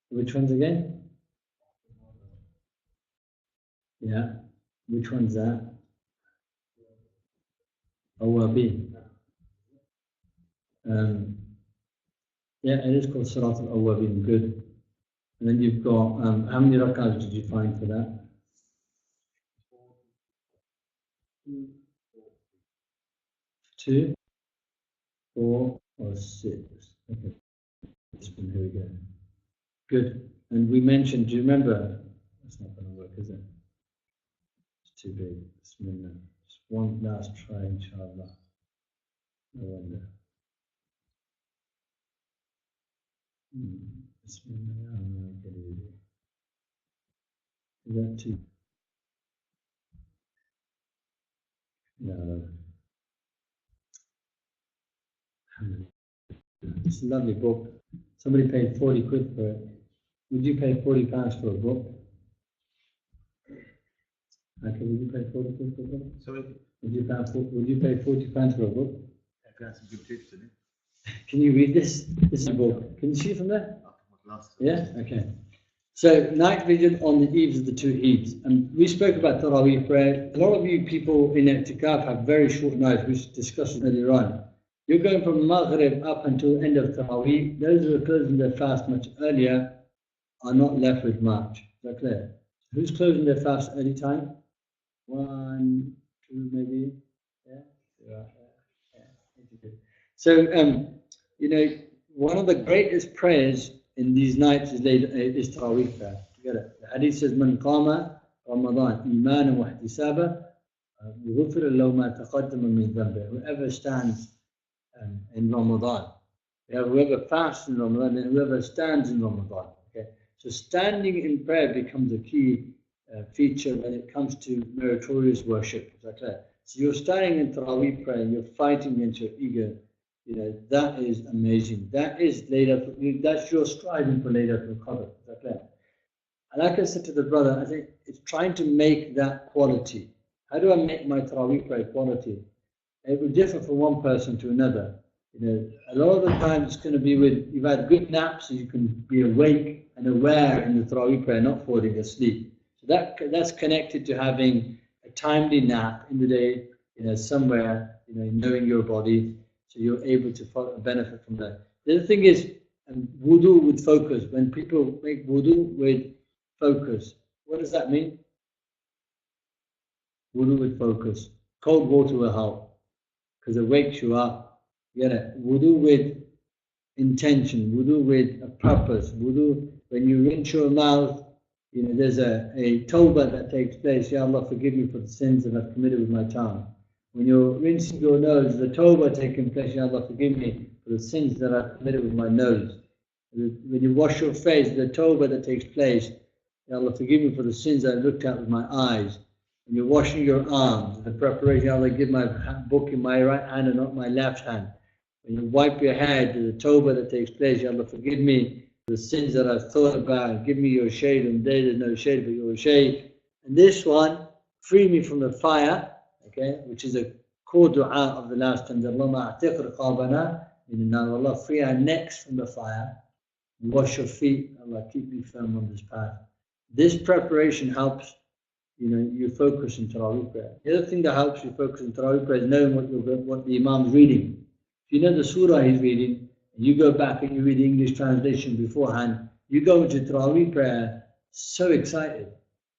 Which ones again? Yeah. Which one's that? Awabin. Yeah, it is called Salat al-Awwabin. Good. And then you've got, how many rak'ahs did you find for that? 2, 4, or 6. Okay. Here we go. Good. And we mentioned, do you remember? That's not going to work, is it? It's too big. Bismillah. Just one last try, inshallah. No wonder. Bismillah. Is that too? No. It's a lovely book. Somebody paid 40 quid for it. Would you pay £40 for a book? Okay, would you pay 40 quid for a book? Sorry? Would you pay £40 for a book? I've got some good tips in it. Can you read this? This is a book. Can you see from there? Yeah? Okay. So, night vision on the eves of the 2 Eids. And we spoke about Taraweeh prayer. A lot of you people in I'tikaf have very short nights, which discussed earlier on. You're going from Maghrib up until end of Taraweeh. Those who are closing their fast much earlier are not left with much. Is that clear? Who's closing their fast early time? 1, 2, maybe? Yeah? So, you know, one of the greatest prayers in these nights is Taraweeh prayer. You get it? The hadith says, Man qama Ramadan imanan wa ihtisaba ghufira lahu ma taqaddama min dhanbi. Whoever stands in Ramadan, whoever fasts in Ramadan, and whoever stands in Ramadan. Okay? So standing in prayer becomes a key feature when it comes to meritorious worship. Is that clear? So you're standing in Taraweeh prayer, you're fighting against your ego. You know, that is amazing. That is that's your striving for Laylatul Qadr. Is that clear? And like I said to the brother, I think it's trying to make that quality. How do I make my Taraweeh prayer quality? It will differ from one person to another. You know, a lot of the time it's going to be with, you've had good naps, so you can be awake and aware in the Taraweeh prayer, not falling asleep. So that's connected to having a timely nap in the day, you know, somewhere, you know, knowing your body, so you're able to benefit from that. The other thing is wudu with focus. When people make wudu with focus, what does that mean? Wudu with focus. Cold water will help because it wakes you up. You get it? Wudu with intention, wudu with a purpose, wudu when you rinse your mouth. You know, there's a tawbah that takes place. Ya Allah, forgive me for the sins that I've committed with my tongue. When you're rinsing your nose, the tawbah taking place. Ya Allah, forgive me for the sins that I've committed with my nose. When you wash your face, the tawbah that takes place. Ya Allah, forgive me for the sins that I looked at with my eyes. When you're washing your arms, the preparation, Ya Allah, give my book in my right hand and not my left hand. When you wipe your head, the tawbah that takes place. Ya Allah, forgive me for the sins that I've thought about. Give me your shade, and there's no shade but your shade. And this one, free me from the fire. Okay, which is a core dua of the last time. Allahumma a'tiq riqabana min an-nar. Allah, free our necks from the fire. Wash your feet. Allah, keep me firm on this path. This preparation helps, you know, you focus in Taraweeh prayer. The other thing that helps you focus in Taraweeh prayer is knowing what the Imam's reading. If you know the surah he's reading, and you go back and you read the English translation beforehand, you go into Taraweeh prayer so excited.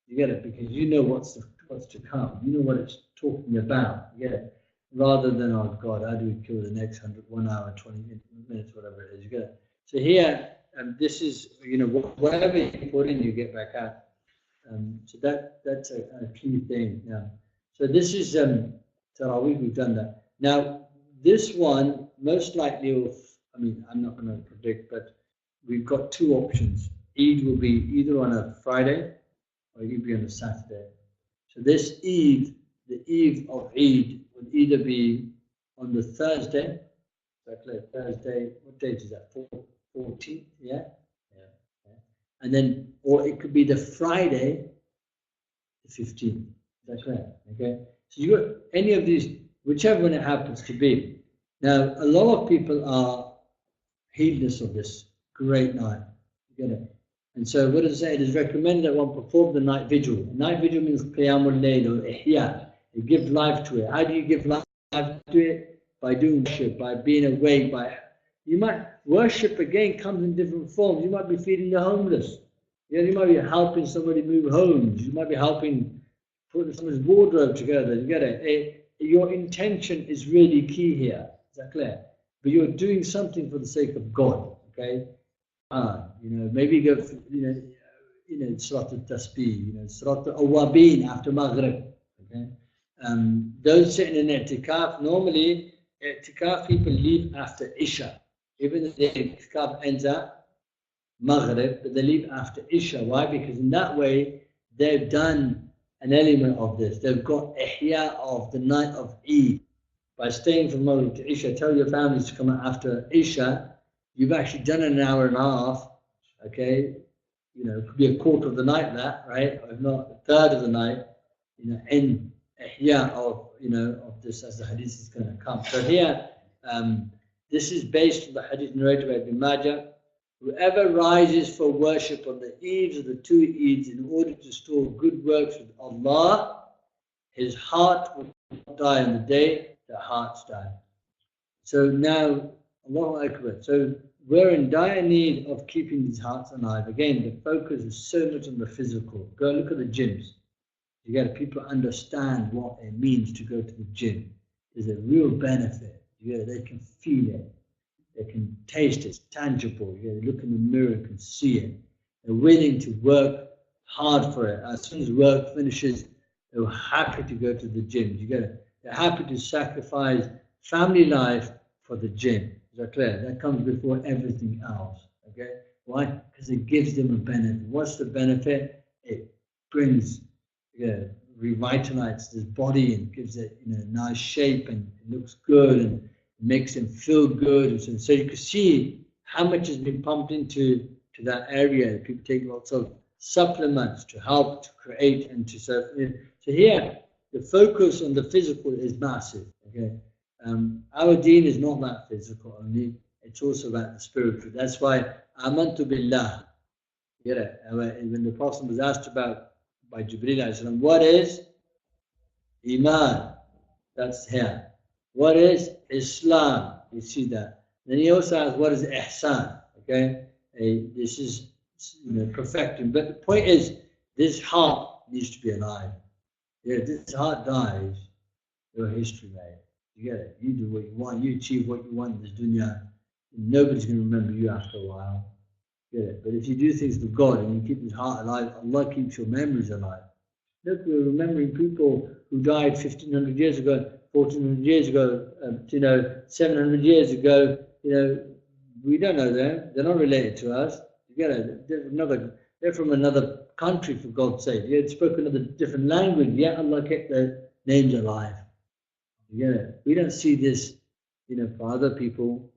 You get it? Because you know what's to come. You know what it's talking about. You get it? Rather than, oh God, how do we kill the next 1 hour, 20 minutes, whatever it is. You get it? So here, this is, you know, whatever you put in, you get back out. So that's a key thing. Yeah. So this is Taraweeh, we've done that. Now, this one, most likely, I mean, I'm not going to predict, but we've got 2 options. Eid will be either on a Friday or it will be on a Saturday. So this Eid, the eve of Eid, would either be on the Thursday, Thursday, what date is that? 14th, yeah? And then, or it could be the Friday, the 15th. That's right. Okay. So you got any of these, whichever one it happens to be. Now, a lot of people are heedless of this. great night. You get it? And so what does it say? It is recommended that one perform the night vigil. Night vigil means qiyamul layl or ihya. You give life to it. How do you give life to it? By doing worship, by being awake, by you might worship again comes in different forms. You might be feeding the homeless. You might be helping somebody move homes. You might be helping put someone's wardrobe together. You get it? Your intention is really key here. Is that clear? But you're doing something for the sake of God. Okay. Maybe go, Salat al-Tasbih, Salat al-Awwabin after Maghrib. Okay? Those sitting in i'tikaf, normally i'tikaf people leave after Isha. Even if the i'tikaf ends at Maghrib, but they leave after Isha. Why? Because in that way, they've done an element of this. They've got ihya of the night of Eid. By staying from Maghrib to Isha, tell your families to come out after Isha. You've actually done an hour and a half, okay? It could be a quarter of the night, that, right? Or if not, a third of the night, in ihya of this, as the hadith is going to come. So here, this is based on the hadith narrated by Ibn Majah. Whoever rises for worship on the eves of the two Eids in order to store good works with Allah, his heart will not die on the day the hearts die. So now, Allahu Akbar. So we're in dire need of keeping these hearts alive. Again, the focus is so much on the physical. Go look at the gyms. You get people understand what it means to go to the gym. There's a real benefit. They can feel it. They can taste it. It's tangible. They look in the mirror and can see it. They're willing to work hard for it. As soon as work finishes, they're happy to go to the gym. You get it? They're happy to sacrifice family life for the gym. Is that clear? That comes before everything else. Okay? Why? Because it gives them a benefit. What's the benefit? It brings, revitalizes his body and gives it a nice shape, and it looks good and makes them feel good. And so you can see how much has been pumped into that area. People take lots of supplements to help to create and to serve. So here, the focus on the physical is massive. Okay. Our deen is not that physical only, it's also about the spiritual. That's why Amantu Billah. When the Prophet was asked about by Jibreel, what is Iman? That's here. What is Islam? You see that. Then he also asked, what is Ihsan? Okay, this is perfecting. But the point is, this heart needs to be alive. If this heart dies, your history, mate. You get it. You do what you want. You achieve what you want in this dunya. Nobody's going to remember you after a while. Get it. But if you do things for God and you keep your heart alive, Allah keeps your memories alive. Look, we're remembering people who died 1,500 years ago, 1,400 years ago, 700 years ago. We don't know them. They're not related to us. You get it. They're from another country, for God's sake. They had spoken another different language. Yet Allah kept their names alive. You get it. We don't see this, for other people.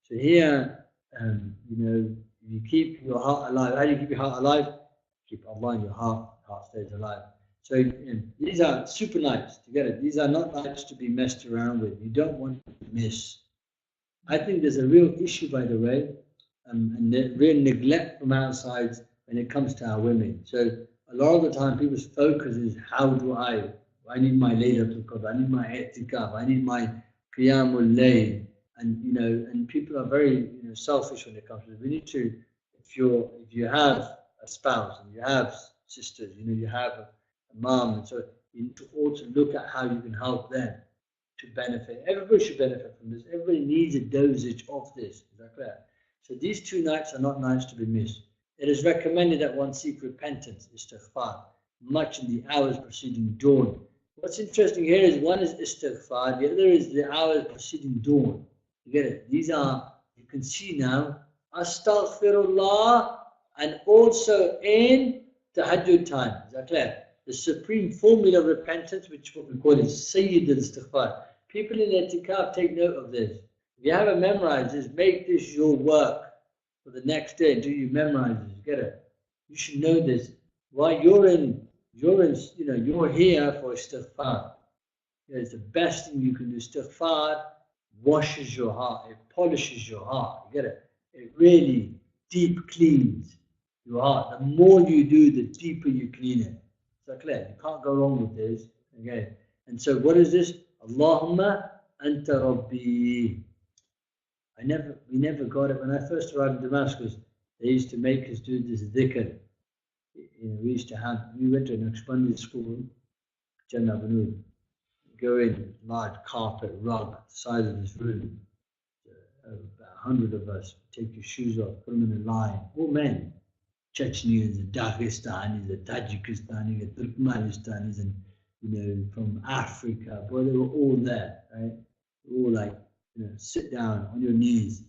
So here, if you keep your heart alive, how do you keep your heart alive? Keep Allah in your heart. Heart stays alive. So these are super nights. You get it. These are not nights to be messed around with. You don't want to miss. I think there's a real issue, by the way, and real neglect from outside when it comes to our women. So a lot of the time, people's focus is how do I need my Laylatul Qadr, I need my i'tikaf, I need my qiyamul layl, and people are very selfish when it comes to it. We need to, if you have a spouse and you have sisters, you have a mom, and so you need to also look at how you can help them to benefit. Everybody should benefit from this. Everybody needs a dosage of this. Is that clear? So these 2 nights are not nights to be missed. It is recommended that one seek repentance, istighfar, much in the hours preceding dawn. What's interesting here is one is istighfar, the other is the hours preceding dawn. You get it? These are, you can see now, astaghfirullah, and also in tahajjud time. Is that clear? The supreme formula of repentance, which what we call is Sayyid al-Istighfar. People in i'tikaf take note of this. If you haven't memorized this, make this your work for the next day until you memorize this. You get it? You should know this. Why you're here for istighfar. It's the best thing you can do. Istighfar washes your heart. It polishes your heart. You get it? It really deep cleans your heart. The more you do, the deeper you clean it. So clear, you can't go wrong with this. Okay. And so what is this? Allahumma anta Rabbi. We never got it. When I first arrived in Damascus, they used to make us do this dhikr. We went to an expanded school, Jannah Banud. Go in, large carpet, rug, the size of this room. About 100 of us, take your shoes off, put them in a line. All men. Chechens, the Dagestanis, the Tajikistanis, the Turkmenistanis, and from Africa. Boy, they were all there, right? All like, sit down on your knees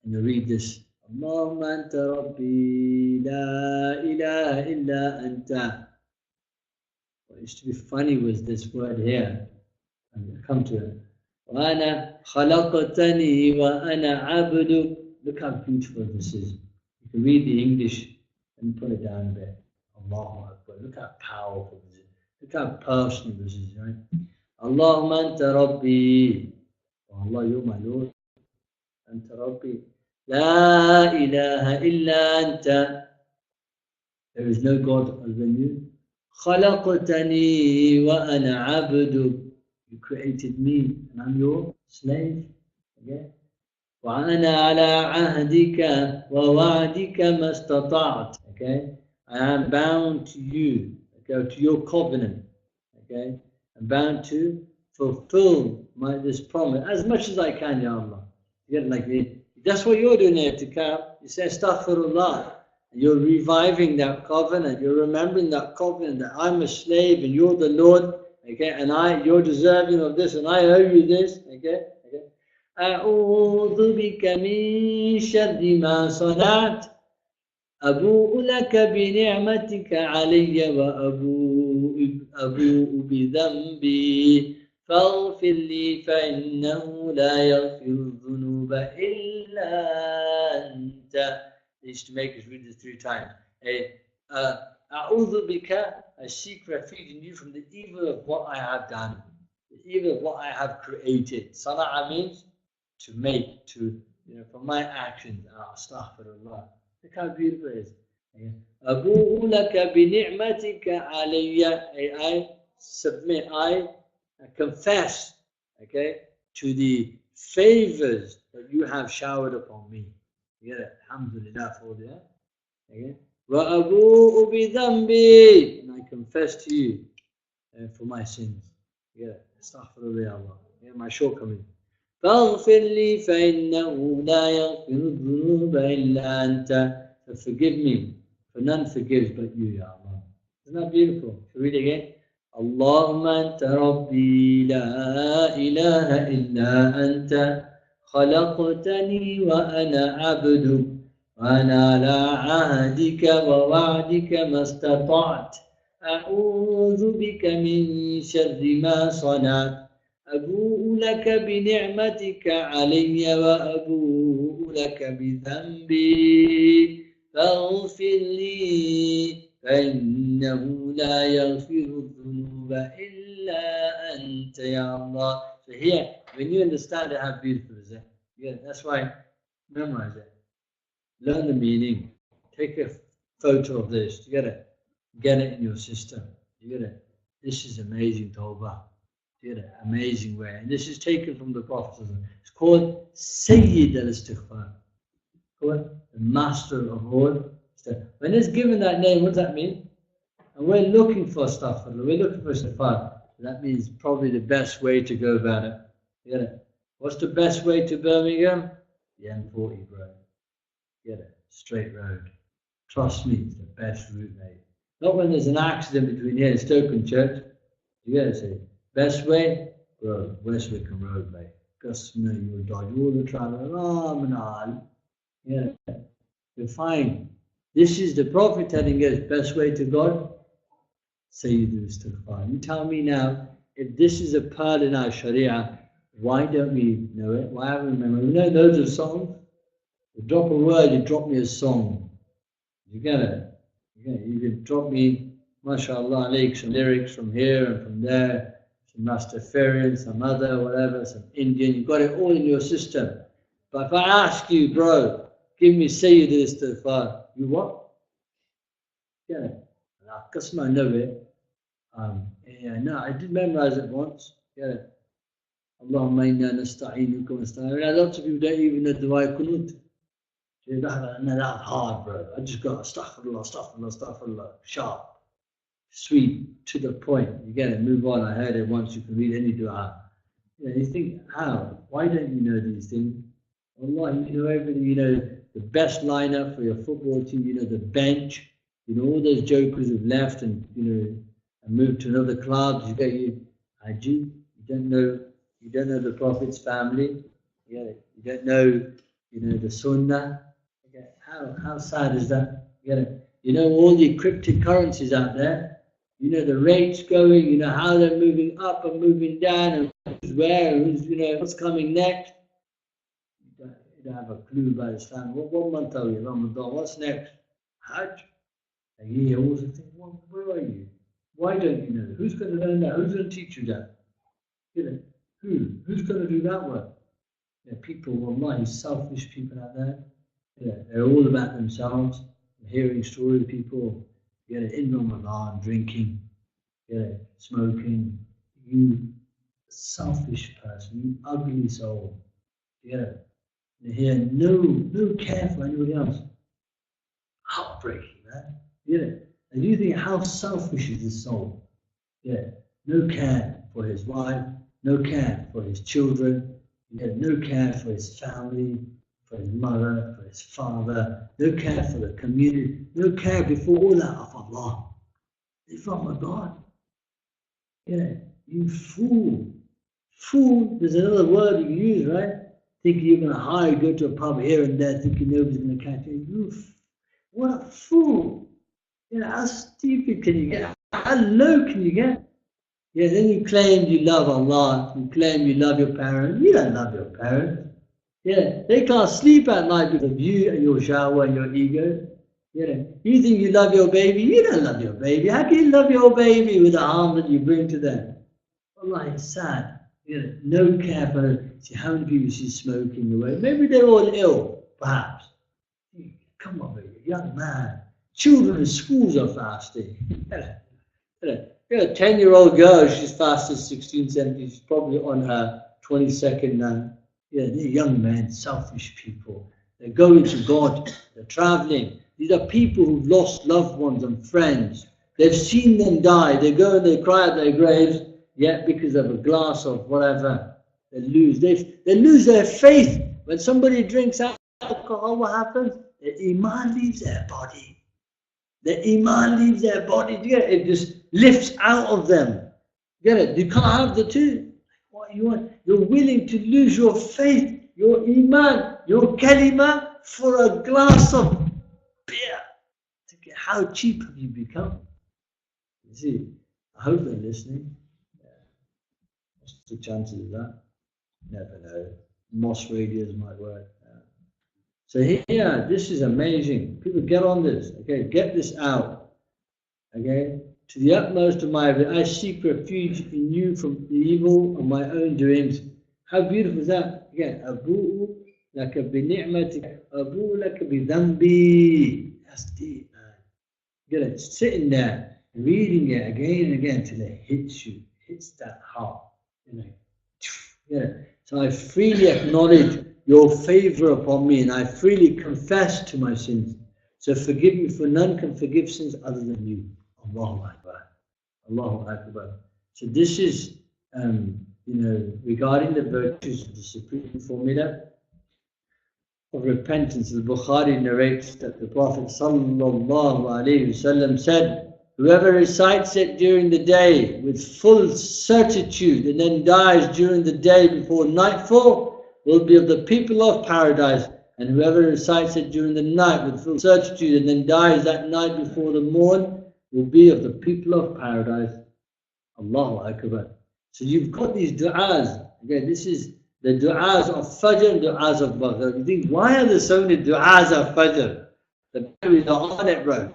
and you read this. Allahumma anta Rabbi, la ilaha illa anta. What used to be funny was this word here. And I'll come to it. وَأَنَا خَلَقْتَنِي وَأَنَا عَبْدُكَ. Look how beautiful this is. You can read the English and put it down a bit. Allahu Akbar. Look how powerful this is. Look how personal this is, right? Allahumma anta Rabbi. Oh Allah, you're my Lord. Anta Rabbi. La ilaha illa anta. There is no God other than you. خَلَقْتَنِي وَأَنَا عَبْدُكَ. You created me and I'm your slave. Okay? وَأَنَا عَلَىٰ عَهْدِكَ وَوَعْدِكَ مَا اسْتَطَعْتُ. Okay? I am bound to you, okay, to your covenant. Okay? I'm bound to fulfill this promise as much as I can, Ya Allah. You get like that's what you're doing here, Tikab. You say astaghfirullah. You're reviving that covenant. You're remembering that covenant that I'm a slave and you're the Lord. Okay, and you're deserving of this, and I owe you this. Okay. أعوذ بك من شر ما صنعت أبوء لك بنعمتك علي وأبوء بذنبي فاغفر لي فإنه لا يغفر الذنوب إلا أنت. They used to make us read this 3 times. أعوذ بك, I seek refuge in you from the evil of what I have done, the evil of what I have created. Sana'a means to make, from my actions. Astaghfirullah. Look how beautiful it is. Abu'u laka bi ni'matika alayya. I submit, I confess, okay, to the favors that you have showered upon me. You get it? Alhamdulillah for that. Okay. وَأَبُوءُ بِذَنْبِي. And I confess to you for my sins. Yeah, astaghfirullah Allah. Yeah, my shortcomings. فَاغْفِرْ لِي فَإِنَّهُ لَا يَغْفِرُ الذُّنُوبَ إِلَّا أَنْتَ. So forgive me, for none forgives but you, Ya Allah. Isn't that beautiful? Shall we read again? Allahumma anta Rabbi, la ilaha illa anta, khalaqtani wa ana abduk. وأنا على عهدك ووعدك ما استطعت أعوذ بك من شر ما صنعت أبوء لك بنعمتك علي وأبوء لك بذنبي فاغفر لي فإنه لا يغفر الذنوب إلا أنت يا Allah. So here, when you understand it, how beautiful is it? Yeah, that's why memorize it. Learn the meaning. Take a photo of this. You get it? Get it in your system. You get it? This is amazing tawbah. You get it? Amazing way. And this is taken from the Prophet. It's called Sayyid al-Istighfar. Called the master of all. When it's given that name, what does that mean? And we're looking for astaghfirullah. We're looking for istighfar. That means probably the best way to go about it. You get it? What's the best way to Birmingham? The M40, bro. Get it? Straight road. Trust me, it's the best route, mate. Not when there's an accident between here and Stoke and Church. You gotta say, best way? Road. West Wickham Road, mate. Because you will dodge all the traffic. Yeah. You're fine. This is the Prophet telling us, best way to God? Say you do istighfar. You tell me now, if this is a pearl in our Sharia, why don't we know it? Why haven't we remembered? We know loads of songs. You drop a word, you drop me a song. You get it? You can drop me, mashallah, some lyrics from here and from there, some Rastafarian, some other, whatever, some Indian. You've got it all in your system. But if I ask you, bro, give me Sayyid al-Istighfar. You what? Yeah. Qasma, I know it. Yeah, no, I did memorize it once. Yeah. Allahumma inna nasta'inuka wa nasta'in. A lot of people don't even know Dua Kunut. No, that's hard, bro. I just got astaghfirullah, astaghfirullah, astaghfirullah. Sharp, sweet, to the point. You get it, move on. I heard it once, you can read any dua. You think, how? Why don't you know these things? Allah, you know everything. You know the best lineup for your football team. You know the bench. You know all those jokers who've left and and moved to another club. You get you, Haji. You don't know. You don't know the Prophet's family. You don't know. The Sunnah. How sad is that? You know all the cryptic currencies out there. You know the rates going. You know how they're moving up and moving down, and who's where, and who's what's coming next. You don't have a clue about Islam. What month are we? Ramadan. What's next? Hajj. And you always think, well, where are you? Why don't you know? Who's going to learn that? Who's going to teach you that? Who's going to do that work? People, wallahi, selfish people out there. They're all about themselves. I'm hearing stories of people, in Ramadan, drinking, smoking. You selfish person, you ugly soul. Here, no care for anybody else. Heartbreaking, man. And you think how selfish is this soul? No care for his wife, no care for his children, no care for his family, for his mother, for his father, no care for the community, no care before all that of Allah. It's Ramadan. You fool. Fool, there's another word you can use, right? Thinking you're going to hide, go to a pub here and there, thinking nobody's going to catch you. What a fool. How stupid can you get? How low can you get? Then you claim you love Allah, you claim you love your parents. You don't love your parents. They can't sleep at night because of you and your shower and your ego. You think you love your baby, you don't love your baby. How can you love your baby with the harm that you bring to them? Allah, it's sad. No care for them. See how many people see smoking away. Maybe they're all ill, perhaps. Come on, baby, young man. Children in schools are fasting. A 10-year-old girl, she's fasted 16, 17, she's probably on her 22nd now. They're young men, selfish people. They're going to God, they're traveling. These are people who've lost loved ones and friends. They've seen them die. They go and they cry at their graves, yet because of a glass of whatever, they lose their faith. When somebody drinks alcohol, what happens? The iman leaves their body. It just lifts out of them. You can't have the two. What you want? You're willing to lose your faith, your iman, your kalima for a glass of beer. How cheap have you become? You see, I hope they're listening. What's the chances of that? Never know. Mosque radios might work. So here, this is amazing. People get on this. Get this out. To the utmost of my ability, I seek refuge in you from the evil of my own doings. How beautiful is that? Again, Abu'u laka bi ni'matika, Abu'u laka bi dhanbi. That's deep, man. Sitting there, reading it again and again till it hits that heart. So I freely acknowledge your favor upon me, and I freely confess to my sins. So forgive me, for none can forgive sins other than you. Allahu Akbar. Allahu Akbar. So this is, regarding the virtues of the supreme formula of repentance. Al-Bukhari narrates that the Prophet ﷺ said, whoever recites it during the day with full certitude and then dies during the day before nightfall will be of the people of paradise, and whoever recites it during the night with full certitude and then dies that night before the morn will be of the people of paradise. Allahu Akbar. So you've got these du'as. Again, this is the du'as of Fajr and du'as of Maghrib. You think, why are there so many du'as of Fajr? The batteries are on it, bro.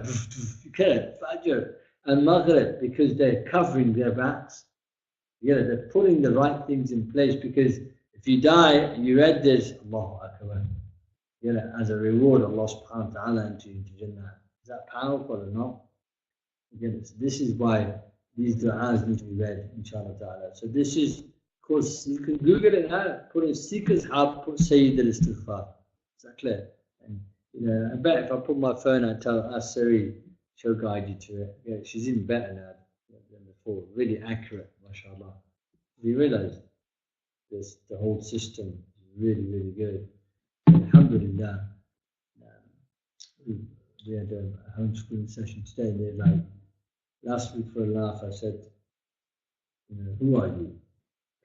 Fajr and Maghrib, because they're covering their backs. They're putting the right things in place, because if you die and you read this, Allahu Akbar. as a reward, Allah subhanahu wa ta'ala into Jannah. Is that powerful or not? Again, this is why these du'as need to be read, inshallah ta'ala. So this is, of course, you can Google it now, put in Seeker's Hub, put Sayyid al-Istighfar. Is that clear? And, I bet if I put my phone and ask Siri, she'll guide you to it. Yeah, she's even better now than before. Really accurate, mashallah. You realise this, the whole system is really, really good. Alhamdulillah. We had a homeschooling session today, and they're like, last week for a laugh, I said, who are you?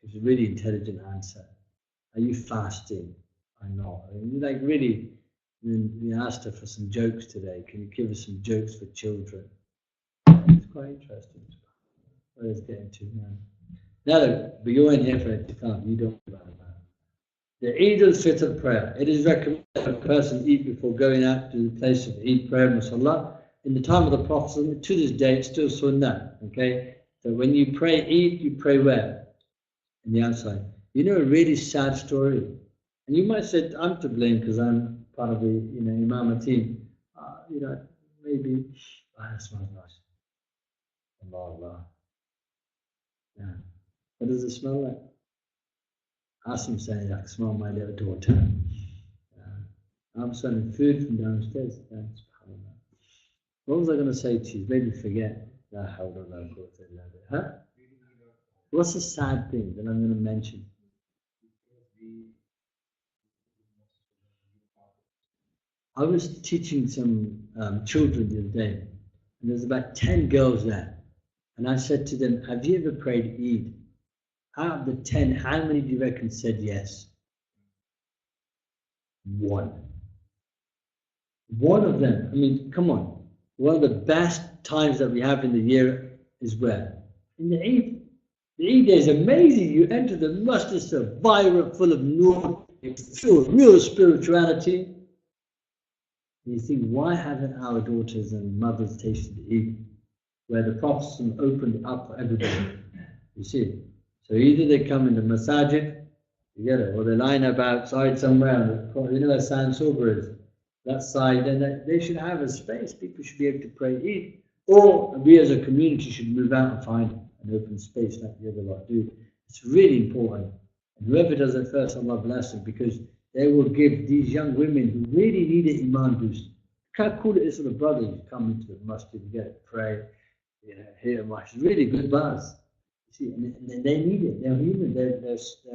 It's a really intelligent answer. Are you fasting? I'm not. Like really, we asked her for some jokes today. Can you give us some jokes for children? It's quite interesting. What is getting to now? Now, look, but you're in here for itikaf. You don't know about that. The Eid al-Fitr prayer. It is recommended that a person eat before going out to the place of Eid prayer, Musalla. In the time of the Prophet, to this day, it's still sunnah. Okay? So when you pray Eid, you pray where? In the outside. A really sad story. And you might say, I'm to blame because I'm part of the Imam team. Maybe, that smells nice. Allah. Yeah. What does it smell like? Asim saying, I can smell my little daughter. I'm sending food from downstairs. What was I going to say to you? Maybe forget. Huh? What's the sad thing that I'm going to mention? I was teaching some children the other day, and there's about 10 girls there. And I said to them, have you ever prayed Eid? Out of the 10, how many do you reckon said yes? One. One of them. I mean, come on. One of the best times that we have in the year is where? In the Eid. The Eid day is amazing. You enter the mosque, it's so vibrant, full of nur. You feel real spirituality. And you think, why haven't our daughters and mothers tasted the Eid? Where the Prophet opened up for everybody. You see? So either they come in the masajid, you get it, or they line up outside somewhere, where San Sober is, that side, then they should have a space. People should be able to pray Eid. Or we as a community should move out and find an open space like the other lot do. It's really important. And whoever does it first, Allah bless them, because they will give these young women who really need an iman boost. You can't call it this sort of brother. You come into the mosque, you get it, pray, hear much. It's really good buzz. See, and they need it. They're human. They're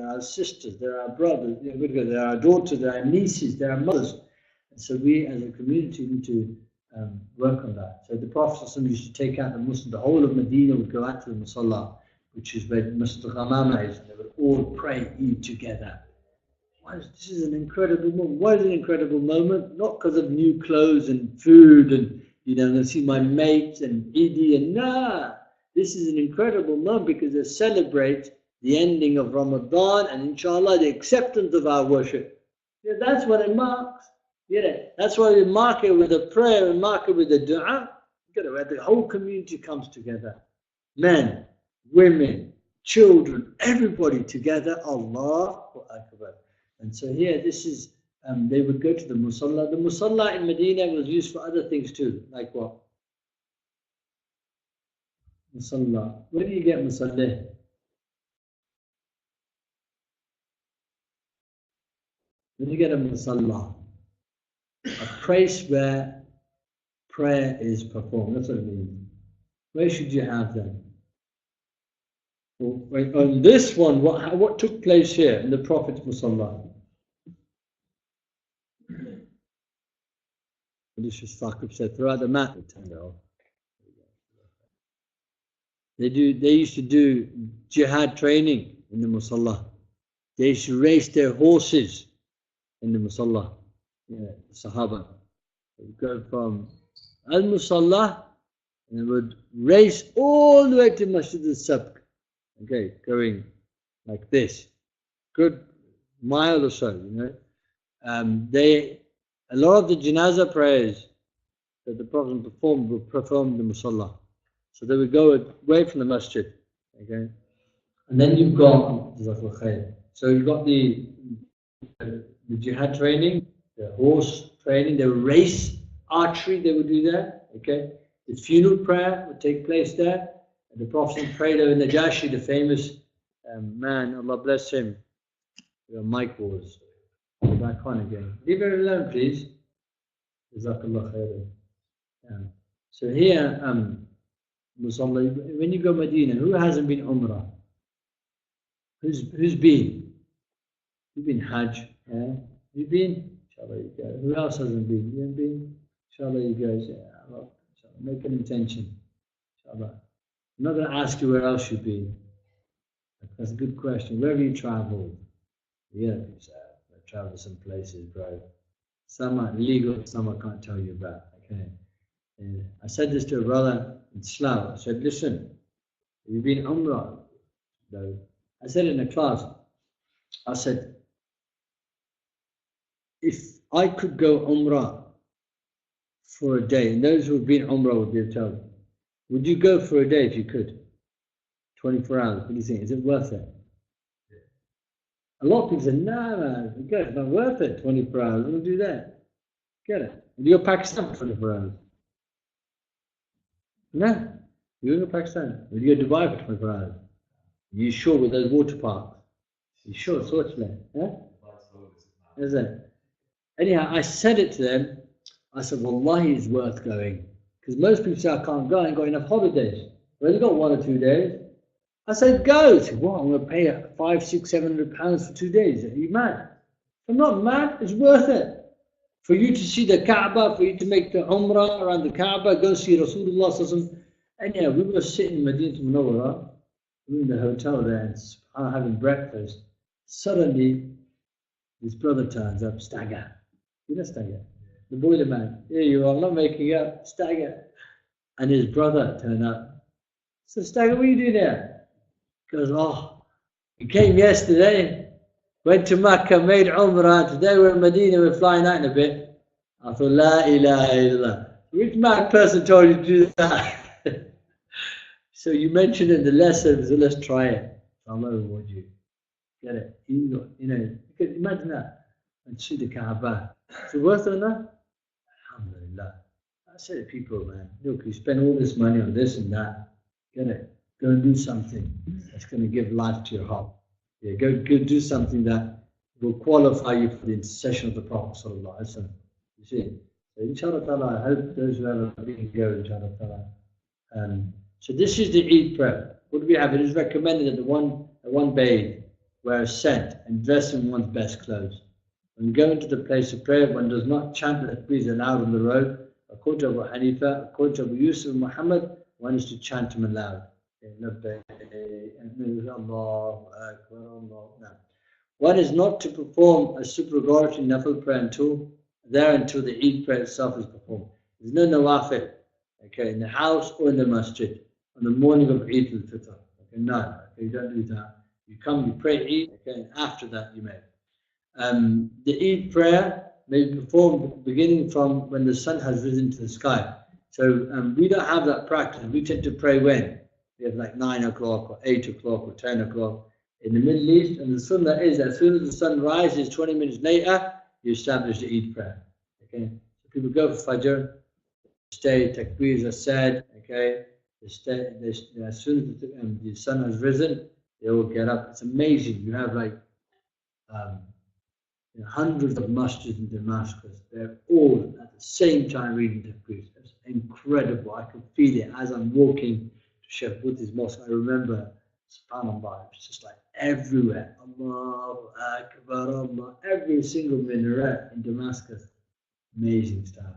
our sisters. They're our brothers. They're our daughters. They're our nieces. They're our mothers. And so we, as a community, need to work on that. So the Prophet used to take out the Muslim. The whole of Medina would go out to the Musalla, which is where Masjid al-Ghamama is, and they would all pray Eid together. This is an incredible moment. Why is it an incredible moment? Not because of new clothes and food and I see my mates and Eid and nah. This is an incredible moment because they celebrate the ending of Ramadan and inshallah the acceptance of our worship. That's what it marks. That's why we mark it with a prayer and mark it with a dua. Where the whole community comes together. Men, women, children, everybody together. Allahu Akbar. And so here this is, they would go to the Musalla. The Musalla in Medina was used for other things too. Like what? Musalla. Where do you get Musalla? Where do you get a Musalla? A place where prayer is performed. That's what it means. Where should you have them? Well, on this one, what took place here in the Prophet's Musalla? This is Faqib said, throw out the mat. They used to do jihad training in the Musalla. They used to race their horses in the Musalla. The Sahaba. They would go from Al-Musalla and they would race all the way to Masjid al-Sabq. Okay, going like this. Good mile or so, a lot of the janazah prayers that the Prophet performed were performed in the Musalla. So they would go away from the masjid. Okay? And then you've got, so you've got the jihad training, the horse training, the race, archery, they would do there. Okay, the funeral prayer would take place there. And the Prophet prayed over Najashi, the famous man, Allah bless him. Mike was back on again. Leave it alone, please. Jazakallah khairan. So here, Musalla, when you go Medina, who hasn't been Umrah? Who's been? You've been Hajj, yeah? You've been? Inshallah you go. Who else hasn't been? You haven't been? Inshallah you go. Yeah, Allah, inshallah. Make an intention. Inshallah. I'm not going to ask you where else you've been. That's a good question. Where have you travelled? Yeah, I've travelled some places, bro. Some are legal, some I can't tell you about. Okay. I said this to a brother in Slough. I said, listen, you've been Umrah. No. I said in a class, I said, if I could go Umrah for a day, and those who have been Umrah would be able to tell me, would you go for a day if you could? 24 hours, what do you think? Is it worth it? A lot of people say, no, man, it's not worth it, 24 hours, I'm going to do that. Get it. Would you go Pakistan for 24 hours? No. You go to Pakistan. Would you go Dubai for 24 hours? Are you sure with those water parks? Are you sure? So what's there? Huh? Is it? Anyhow, I said it to them. I said, wallahi, it's worth going. Because most people say, I can't go, I ain't got enough holidays. Well, you've got 1 or 2 days. I said, go. He said, what, I'm going to pay £500, £600, £700 for 2 days. Are you mad? I'm not mad, it's worth it. For you to see the Kaaba, for you to make the Umrah around the Kaaba, go see Rasulullah. And yeah, we were sitting in Medina Munawwara, we were in the hotel there, and having breakfast. Suddenly, his brother turns up, Stagger. You know Stagger? The boiler man. Here you are, I'm not making up, Stagger. And his brother turned up. So Stagger, what are you doing there? He goes, oh, we came yesterday, went to Makkah, made Umrah, today we're in Medina, we're flying out in a bit. I thought, La ilaha illallah. Which mad person told you to do that? So you mentioned in the lesson, so let's try it. Allah will reward you. Get it? You know, imagine that. And see the Kaaba. Is it worth it or not? Alhamdulillah. I say to people, man, look, you spend all this money on this and that. Get it? Go and do something that's going to give life to your heart. Yeah, go do something that will qualify you for the intercession of the Prophet Sallallahu Alaihi Wasallam. You see? So inshallah ta'ala, I hope those who have been go, inshallah ta'ala. So this is the Eid prayer. What do we have? It is recommended that one bathe, wear a scent, and dress in one's best clothes. When going to the place of prayer, one does not chant the takbir aloud on the road. According to Abu Hanifa, according to Abu Yusuf Muhammad, one is to chant them aloud. One is not to perform a supererogatory nafil prayer until the Eid prayer itself is performed. There's no nawafil, okay, in the house or in the masjid on the morning of Eid al-Fitr. Okay, no, okay, you don't do that. You come, you pray Eid, okay, and after that you may. The Eid prayer may be performed beginning from when the sun has risen to the sky. So we don't have that practice. We tend to pray when? We have like 9 o'clock or 8 o'clock or 10 o'clock. In the Middle East, and the sunnah is that as soon as the sun rises 20 minutes later, you establish the Eid prayer. Okay, so people go for Fajr, stay, takbeers are said, okay, as soon as the sun has risen, they all get up. It's amazing. You have like hundreds of masjids in Damascus. They're all at the same time reading takbeers. It's incredible. I can feel it as I'm walking to Shaykh Buddha's mosque. I remember, subhanAllah, it's just like everywhere. Allahu Akbar, Allah. Every single minaret in Damascus. Amazing stuff.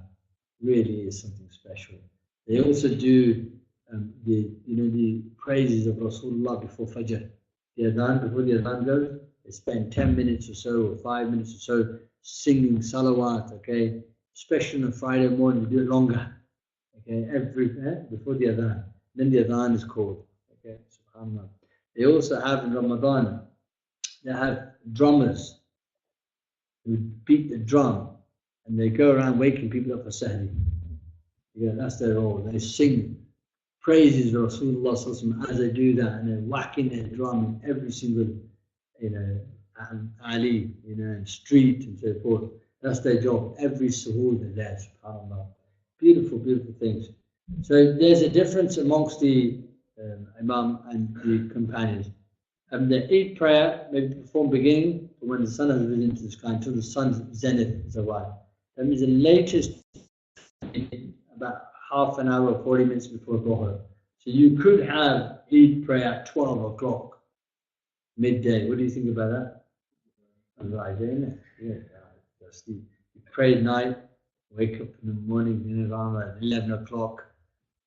Really is something special. They also do the praises of Rasulullah before Fajr. The adhan, before the adhan goes, they spend 10 minutes or so, or 5 minutes or so, singing salawat, okay? Especially on a Friday morning, we do it longer, okay? Before the adhan. Then the adhan is called, okay? SubhanAllah. They also have in Ramadan, they have drummers who beat the drum, and they go around waking people up for Sahri. Yeah, that's their role. They sing praises of Rasulullah as they do that, and they're whacking their drum in every single, alley, and street and so forth. That's their job. Every suhoor they're there, subhanAllah. Beautiful, beautiful things. So there's a difference amongst the Imam and the companions. The Eid prayer may be performed beginning from when the sun has risen into the sky until the sun's zenith is arrived. That means the latest about half an hour or 40 minutes before Dhuhr. So you could have Eid prayer at 12 o'clock, midday. What do you think about that? Right, isn't it? Yeah, you pray at night, wake up in the morning, around 11 o'clock,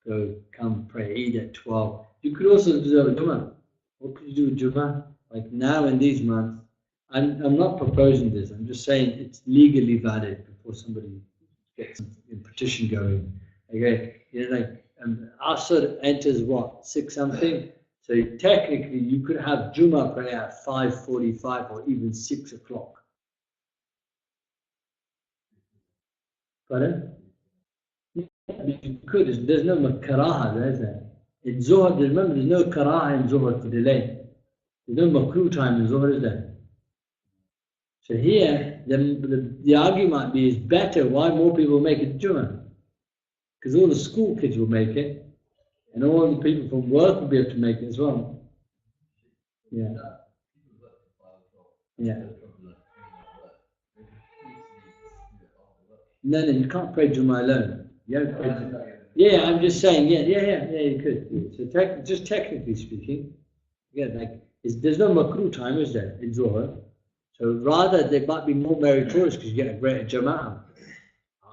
go come pray Eid at 12. You could also do a Jummah. What could you do with Jummah? Like now in these months, I'm not proposing this, I'm just saying it's legally valid before somebody gets a petition going. Okay, like Asr enters what, 6 something? So technically you could have Jummah prayer at 5:45 or even 6 o'clock. Pardon? You could, there's no karaha there, is there? In Zuhr, remember there's no karaha in Zuhr for delay. There's no makruh time in Zuhr, is there? So here, the argument might be is better why more people make it Jummah. Because all the school kids will make it, and all the people from work will be able to make it as well. Yeah. Yeah. No, you can't pray Jummah alone. Yeah, I'm just saying, yeah, you could. So just technically speaking, there's no makruh time, is there, in Zuhr? So rather, there might be more meritorious because you get a greater jama'ah.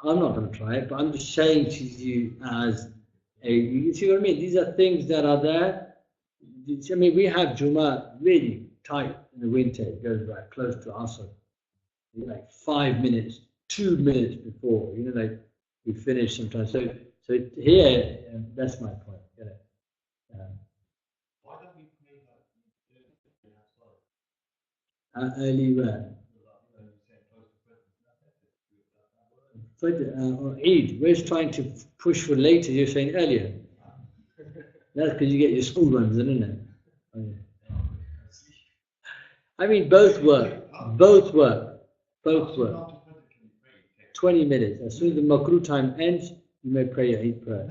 I'm not going to try it, but I'm just saying to you as you see what I mean? These are things that are there. I mean, we have Jummah really tight in the winter. It goes like close to Asr. Like 5 minutes, 2 minutes before, like we finish sometimes. So here, that's my point. Why don't we pray early where? Or Eid, we're trying to push for later, you're saying earlier. That's because you get your school runs, isn't it? Oh, yeah. I mean, both work. 20 minutes. As soon as the makruh time ends, you may pray your Eid prayer.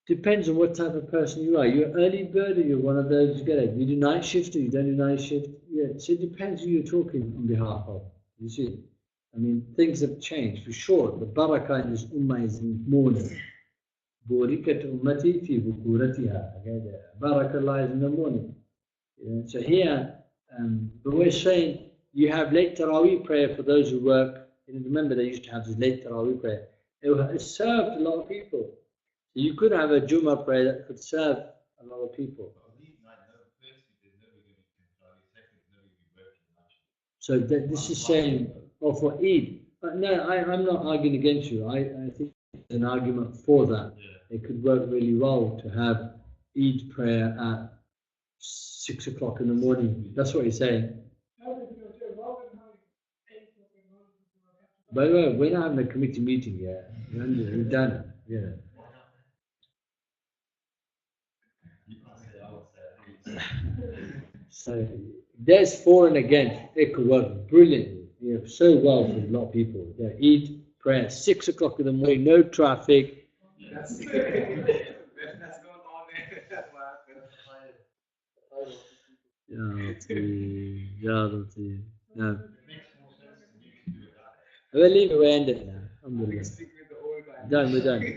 Depends on what type of person you are. You're an early bird or you're one of those who get it. You do night shift or you don't do night shift. Yeah, so it depends who you're talking on behalf of. You see? I mean, things have changed for sure. The barakah in this ummah is in the morning. Burikat ummati fi bukuratiha. Okay, the barakah lies in the morning. So here, but we're saying you have late Taraweeh prayer for those who work. Remember, they used to have this late Taraweeh prayer. It served a lot of people. So you could have a Jummah prayer that could serve a lot of people. So this is saying, for Eid. But no, I'm not arguing against you. I think there's an argument for that. Yeah. It could work really well to have Eid prayer at 6 o'clock in the morning. That's what he's saying. By the way, we're not having a committee meeting yet. We've done it. Yeah. So there's for and against. It could work brilliantly. So well for a lot of people. They eat prayer 6 o'clock in the morning, no traffic. That's going on there. No. We'll leave it. We end it now. We're done.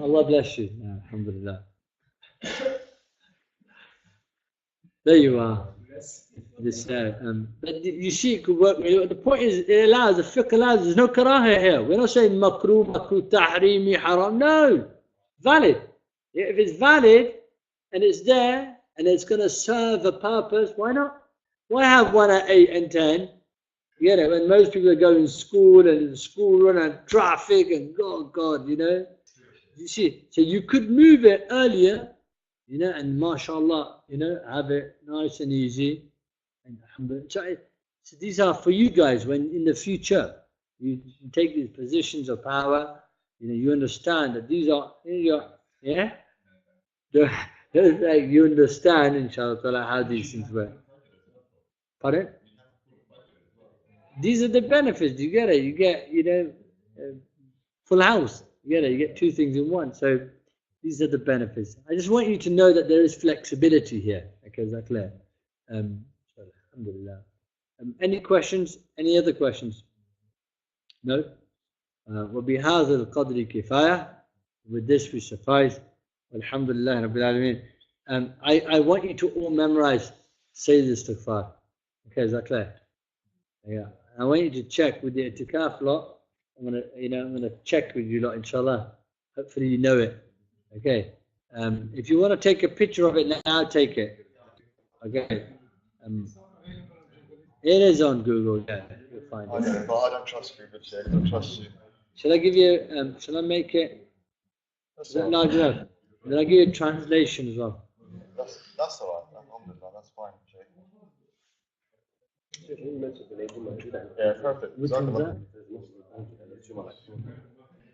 Allah bless you. Alhamdulillah. There you are. But you see, it could work. The point is, it allows, the fiqh allows, there's no karaha here. We're not saying makruh, tahrimi, haram. No. Valid. If it's valid and it's there and it's going to serve a purpose, why not? Why have one at 8 and 10? When most people are going to school and the school run and traffic and God, You see, so you could move it earlier, and mashallah, have it nice and easy. And so these are for you guys when in the future you take these positions of power, you understand that these are, you understand, inshallah, how these things work. Pardon? These are the benefits. You get it. You get, full house. You get it. You get two things in one. So these are the benefits. I just want you to know that there is flexibility here. Okay, is that clear? So, alhamdulillah. Any questions? Any other questions? No? وبهذا القدر كفاية. With this we suffice. Alhamdulillah Rabbil Alameen. I want you to all memorize Sayyid Istighfar. Okay, is that clear? Yeah. I want you to check with the itikaf lot. I'm gonna check with you lot, inshallah. Hopefully you know it. Okay. If you want to take a picture of it now, take it. Okay. It is on Google. Yeah, you'll find it. But I don't trust Google, Shaykh. I don't trust you. Shall I give you? Shall I make it? Is that large enough? Then I give you a translation as well. That's all right. Alhamdulillah, that's fine, Shaykh. Yeah, perfect. Which one's that?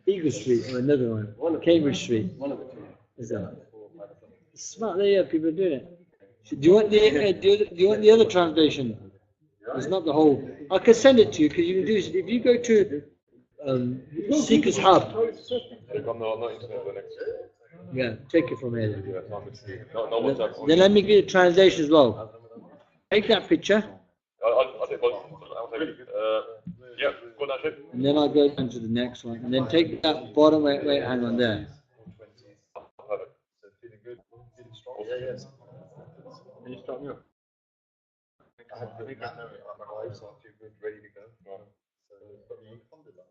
Eagle Street or another one? Cambridge Street. Is that? Smart. There you are. People are doing it. Do you want the other translation? It's not the whole. I can send it to you because you can do it. If you go to Seekers Hub. I'm not internet the next. Yeah, take it from here. No WhatsApp. Then let me give you a translation as well. Take that picture. I'll take both. Yeah, go down, Shaykh. And then I'll go down to the next one. And then take that bottom, wait, hang on there. Perfect. So feeling good, feeling strong. Yeah, yes. Can you start me off? I think I know it. I'm alive, so I feel good, ready to go. Right. So, alhamdulillah.